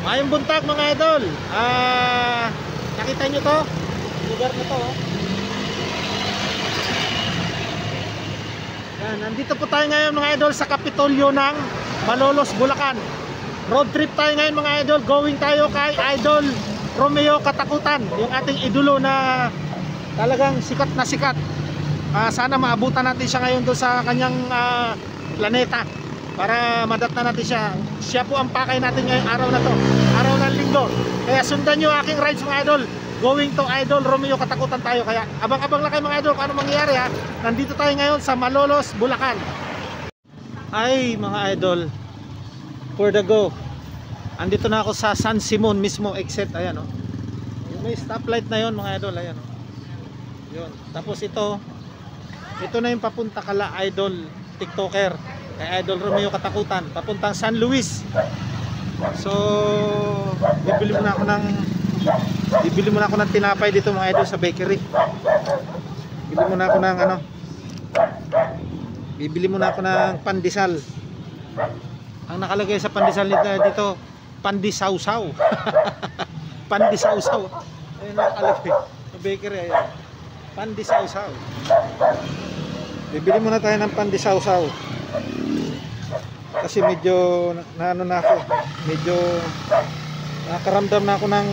Mayong buntag mga idol. Nakita nyo to? Lugar na to. Yan, nandito po tayo ngayon mga idol sa Kapitolyo ng Malolos, Bulacan. Road trip tayo ngayon mga idol. Going tayo kay Idol Romeo Katakutan, yung ating idolo na talagang sikat na sikat. Sana maabutan natin siya ngayon doon sa kanyang planeta para madatna natin siya. Siya po ang pakay natin ngayong araw na to, araw ng linggo. Kaya sundan nyo aking rides mga idol. Going to Idol Romeo Katakutan tayo. Kaya abang-abang lang kayo mga idol kung ano mangyayari ha. Nandito tayo ngayon sa Malolos, Bulacan. Ay mga idol, for the go. Andito na ako sa San Simon mismo exit. Ayan o, yung may stoplight na yon mga idol. Ayan o, yun. Tapos ito na yung papunta kala Idol TikToker, kay Idol Romeo Katakutan, papuntang San Luis. So bibili muna ako ng tinapay dito mga idol sa bakery. Bibili muna ako ng pandesal. Ang nakalagay sa pandesal dito, pandisawsaw. Pandisawsaw. Ayun nakalagay sa bakery, ayun. Pandisawsaw. Bibili muna tayo ng pandisawsaw. Kasi medyo naano na ako. Medyo nakaramdam na ako ng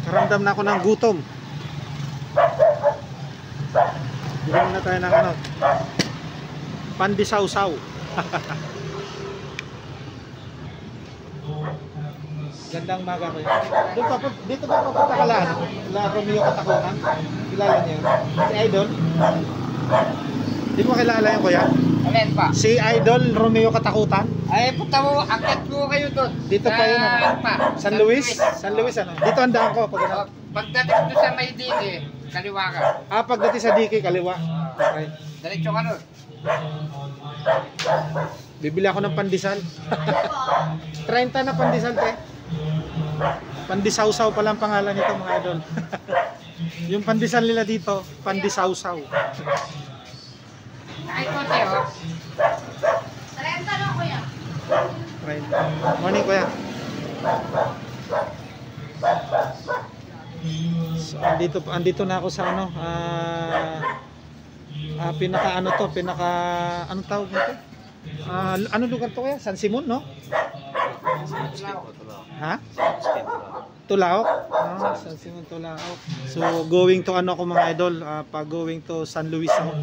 karamdam na ako ng gutom. Bibili muna tayo ng pandisawsaw. Gandang maga ko yun. Dito ba papunta ka lang? La Romeo Katakutan? Kilala niyo yun? Si Idol? Di mo kilala yun kuya? Alin pa? Si Idol Romeo Katakutan? Ay, punta mo, akit ko kayo doon. Dito pa yun San Luis? San Luis ano? Dito ang daan ko. Pagdating doon sa Maydiki, kaliwa ka. Pagdating sa Diki, kaliwa. Okay. Diretso ka doon. Bibili ako ng pandesal. 30 na pandesal te. Pandisawsaw pala ang pangalan nito mga idol. Yung pandesal nila dito, pandisawsaw. Ay, konti oh. 30 lang kuya. 30. Morning kuya. So, andito na ako sa anong tawag nito? Ano lugar to kaya? San Simon, no? Ha? Tulaok? San Simon, Tulaok. So, going to ako mga idol, going to San Luis ako.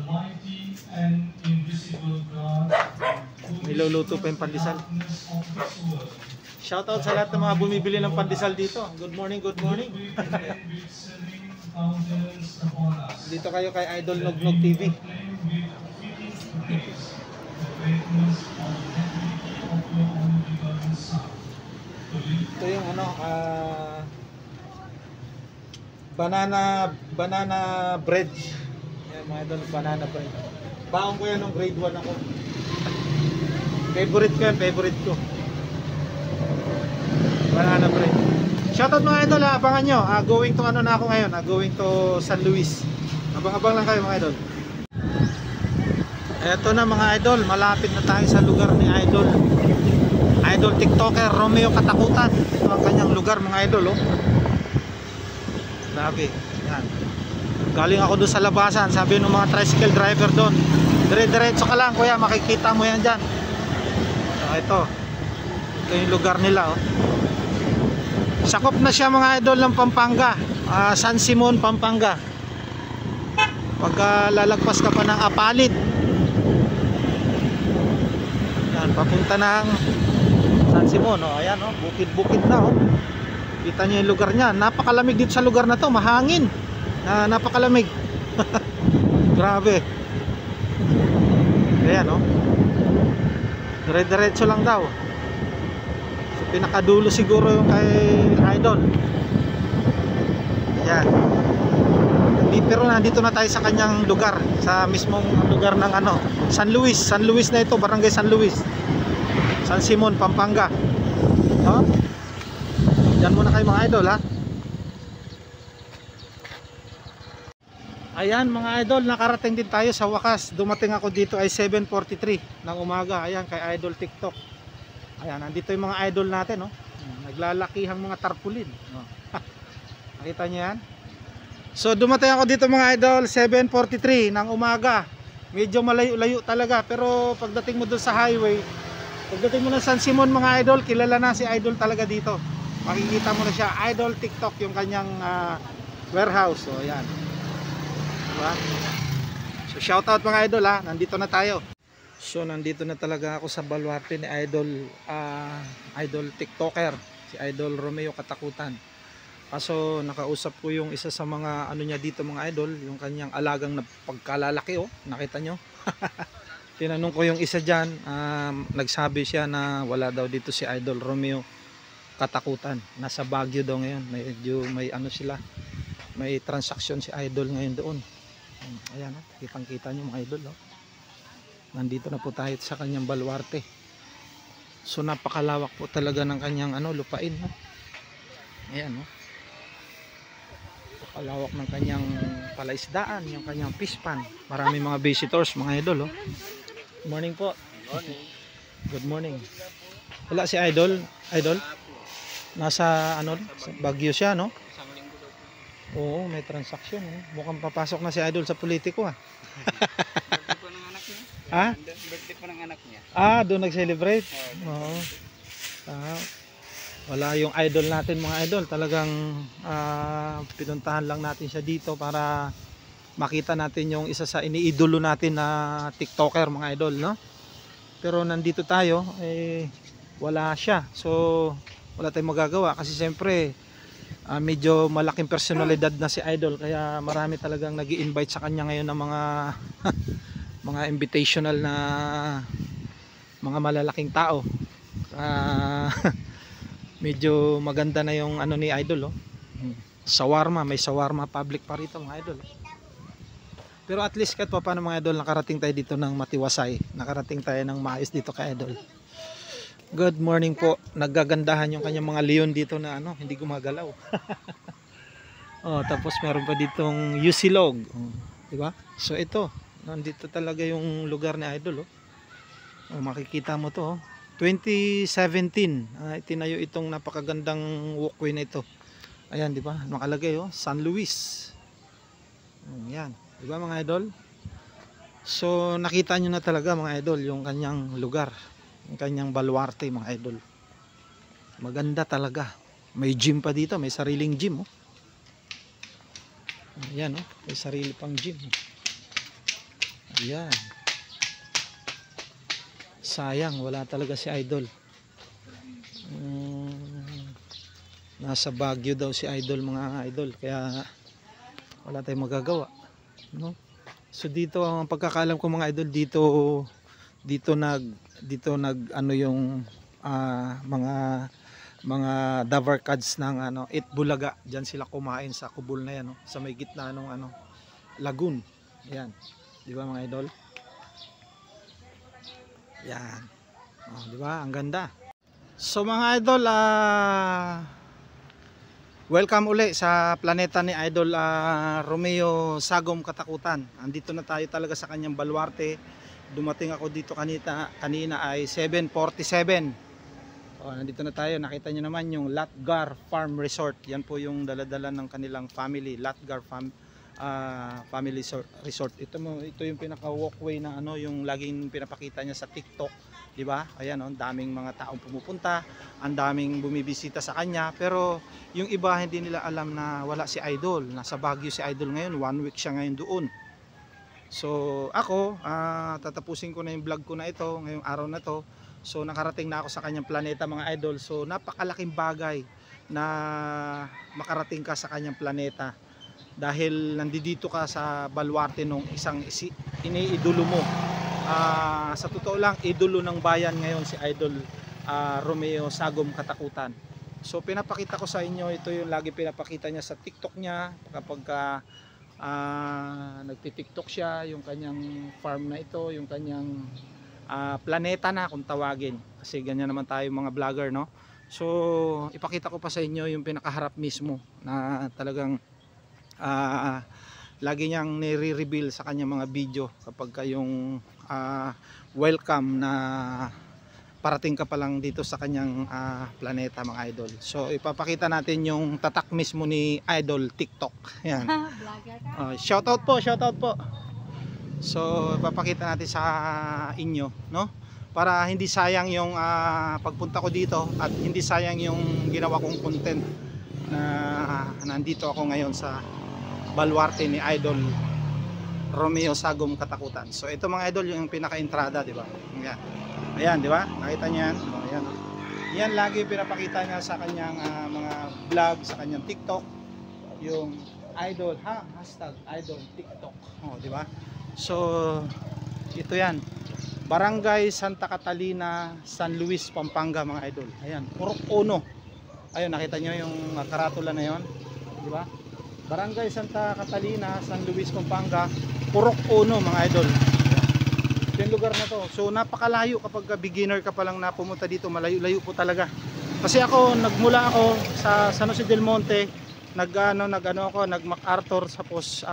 Niluluto pa yung pandesal. Shoutout sa lahat ng mga bumibili ng pandesal dito. Good morning, good morning. Dito kayo kay Idol Nognog TV. Ito yung banana bread. Yan mga idol, banana bread. Baon ko yan nung grade 1 ako. Favorite ko. Banana bread. Shoutout mga idol, abangan nyo. Going to na ako ngayon, going to San Luis. Abang-abang lang kayo mga idol. Eto na mga idol, malapit na tayo sa lugar ni Idol TikToker Romeo Katakutan. Ito ang kanyang lugar mga idol oh. Grabe. Yan. Galing ako doon sa labasan, sabi ng mga tricycle driver doon, dire-diretso ka lang kuya, makikita mo yan dyan. Ito yung lugar nila oh. Sakop na siya mga idol ng Pampanga, San Simon, Pampanga. Pagka lalagpas ka pa ng Apalit, yan, papunta ng San Simon oh. Ayan oh, bukid-bukid na oh. Kita niyo yung lugar niya. Napakalamig dito sa lugar na to, mahangin. Napakalamig. Grabe. Ayan oh. Dire-diretso lang daw. So, pinakadulo siguro yung kay Idol. Ayan. Pero nandito na tayo sa kanyang lugar, sa mismong lugar ng San Luis. San Luis na ito, barangay San Luis, San Simon, Pampanga. Diyan muna kayo mga idol ha. Ayan mga idol, nakarating din tayo sa wakas. Dumating ako dito ay 7:43 ng umaga. Ayan kay Idol TikTok. Ayan, nandito yung mga idol natin, no? Naglalakihang mga tarpaulin. Oh. Nakita niyo yan? So dumating ako dito mga idol, 7:43 ng umaga. Medyo malayo-layo talaga, pero pagdating mo doon sa highway, pagdating mo na San Simon mga idol, kilala na si idol talaga dito. Makikita mo na siya, Idol TikTok yung kanyang warehouse. So ayan. Diba? So shoutout mga idol ha, nandito na tayo. So nandito na talaga ako sa baluarte ni Idol Idol TikToker, si Idol Romeo Katakutan. Kaso nakausap ko yung isa sa mga ano niya dito mga idol, yung kanyang alagang na pagkalalaki, oh, nakita nyo? Tinanong ko yung isa dyan, nagsabi siya na wala daw dito si Idol Romeo Katakutan, nasa Baguio daw ngayon. Medyo may ano sila, may transaction si Idol ngayon doon. Ayan, oh, kitang kita nyo mga idol, oh. Nandito na po tayo sa kanyang baluarte. So napakalawak po talaga ng kanyang ano, lupain, no? Ayan, no? Napakalawak ng kanyang palaisdaan, yung kanyang fish pan. Maraming mga visitors mga idol, oh. Good morning po. Good morning. Wala si Idol? Idol? Nasa ano, sa Baguio siya, no? Oo, may transaction, eh. Mukhang papasok na si Idol sa politiko, ah. Ha? Birthday po ng anak niya. Doon nag-celebrate? Oo. Wala yung idol natin mga idol. Talagang pinuntahan lang natin siya dito para makita natin yung isa sa iniidolo natin na TikToker mga idol, no? Pero nandito tayo, wala siya. So, wala tayong magagawa kasi siyempre medyo malaking personalidad na si Idol. Kaya marami talagang nag-i-invite sa kanya ngayon ng mga mga invitational na mga malalaking tao. Medyo maganda na yung ano ni Idol, oh. Shawarma, may shawarma public pa rito mga idol. Pero at least kahit pa paano mga idol, nakarating tayo dito ng matiwasay. Nakarating tayo ng maayos dito kay Idol. Good morning po. Naggagandahan yung kanyang mga leon dito na ano, hindi gumagalaw. Oh, tapos meron pa ditong Yusilog, oh, di ba? So ito, nandito talaga yung lugar ni Idol, oh. Oh, makikita mo to, oh. 2017 itinayo itong napakagandang walkway na ito. Ayan, di ba? Nakalagay, oh, San Luis. Yan, di ba mga idol? So nakita nyo na talaga mga idol yung kanyang lugar, yung kanyang baluarte mga idol. Maganda talaga. May gym pa dito, may sariling gym, oh. Ayan, oh, may sarili pang gym. Ayan. Sayang, wala talaga si Idol. Nasa Baguio daw si Idol mga idol, kaya wala tayong magagawa, no? So dito ang pagkakaalam ko mga idol, dito nag ano yung mga davarkads ng ano, Itbulaga. Diyan sila kumain sa kubol na yan, no? Sa may gitna ng ano, lagoon. Ayan. Di ba mga idol? Yan. Oh, di ba? Ang ganda. So mga idol, welcome uli sa planeta ni Idol Romeo Sagom Katakutan. Andito na tayo talaga sa kanyang baluarte. Dumating ako dito kanina ay 7:47. Oh, nandito na tayo. Nakita nyo naman yung Latgar Farm Resort. Yan po yung daladala ng kanilang family, Latgar Family Resort. Ito yung pinaka walkway na ano, yung laging pinapakita niya sa TikTok, di ba? Ayan, oh, daming mga taong pumupunta, ang daming bumibisita sa kanya, pero yung iba hindi nila alam na wala si Idol. Nasa Baguio si Idol ngayon, 1 week siya ngayon doon. So ako, tatapusin ko na yung vlog ko na ito ngayong araw na to. So nakarating na ako sa kanyang planeta mga idol. So napakalaking bagay na makarating ka sa kanyang planeta dahil nandito ka sa baluarte nung isang iniidolo mo. Sa totoo lang, idolo ng bayan ngayon si Idol Romeo Sagom Katakutan. So pinapakita ko sa inyo, ito yung lagi pinapakita niya sa TikTok niya kapag nagti-TikTok siya, yung kanyang farm na ito, yung kanyang planeta na kung tawagin, kasi ganyan naman tayo mga vlogger, no? So ipakita ko pa sa inyo yung pinakaharap mismo na talagang lagi niyang nire-reveal sa kanyang mga video kapag yung welcome na parating ka pa lang dito sa kanyang planeta mga idol. So ipapakita natin yung tatak mismo ni Idol TikTok. Yan. Vlogger ka. Shoutout po, shoutout po. So ipapakita natin sa inyo, no? Para hindi sayang yung pagpunta ko dito at hindi sayang yung ginawa kong content na nandito ako ngayon sa baluarte ni Idol Romeo Sagom Katakutan. So ito mga idol yung pinaka-entrada, di ba? Ayan. Ayan, di ba? Nakita niyo yan? Ayan. Yan lagi pinapakita niya sa kanyang mga vlog, sa kanyang TikTok, yung idol, hashtag idol TikTok. Oh, di ba? So ito yan. Barangay Santa Catalina, San Luis, Pampanga mga idol. Ayan, Purok Uno. Ayun, nakita niyo yung karatula na yon, di ba? Barangay Santa Catalina, San Luis, Pampanga, Purok Uno mga idol. Yung lugar na to. So napakalayo kapag beginner ka pa lang na pumunta dito, malayo-layo po talaga. Kasi ako nagmula ako sa San Jose del Monte, nag MacArthur, tapos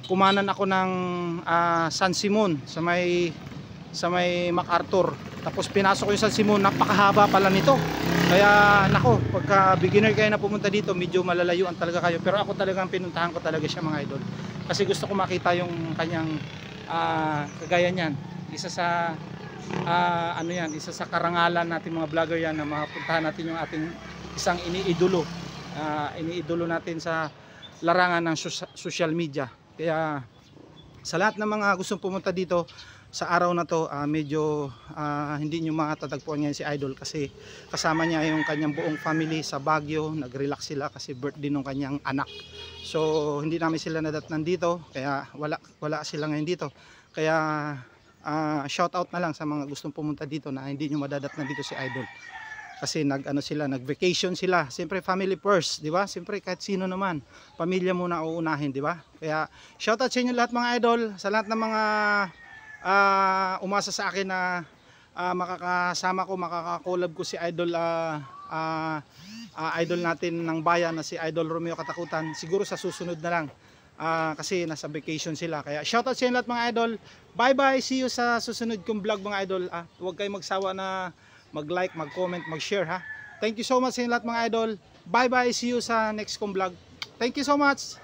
kumanan ako ng San Simon sa may MacArthur. Tapos pinasok ko yung San Simon, napakahaba pala nito. Kaya nako, pagka beginner kayo na pumunta dito, medyo malalayuan talaga kayo. Pero ako talagang pinuntahan ko talaga siya mga idol. Kasi gusto ko makita yung kanyang kagaya niyan. Isa sa isa sa karangalan natin mga vlogger yan na mapuntahan natin yung ating isang iniidolo. Iniidolo natin sa larangan ng social media. Kaya sa lahat ng mga gustong pumunta dito sa araw na to, medyo hindi nyo matatagpuan ngayon si Idol kasi kasama niya yung kanyang buong family sa Baguio. Nag-relax sila kasi birthday ng kanyang anak. So hindi namin sila nadatnan dito, kaya wala sila ngayon dito. Kaya shout out na lang sa mga gustong pumunta dito na hindi nyo madadatnan dito si Idol. Kasi nag-vacation sila. Siyempre family first, di ba? Siyempre kahit sino naman, pamilya muna uunahin, di ba? Kaya shout out sa inyo lahat mga idol, sa lahat ng mga umasa sa akin na makakasama ko, makakakolab ko si Idol idol natin ng bayan na si Idol Romeo Katakutan. Siguro sa susunod na lang kasi nasa vacation sila. Kaya shoutout sa inyo lahat mga idol. Bye bye, see you sa susunod kong vlog mga idol. Huwag kayong magsawa na mag-like, mag-comment, mag-share ha. Thank you so much sa inyo lahat mga idol. Bye bye, see you sa next kong vlog. Thank you so much.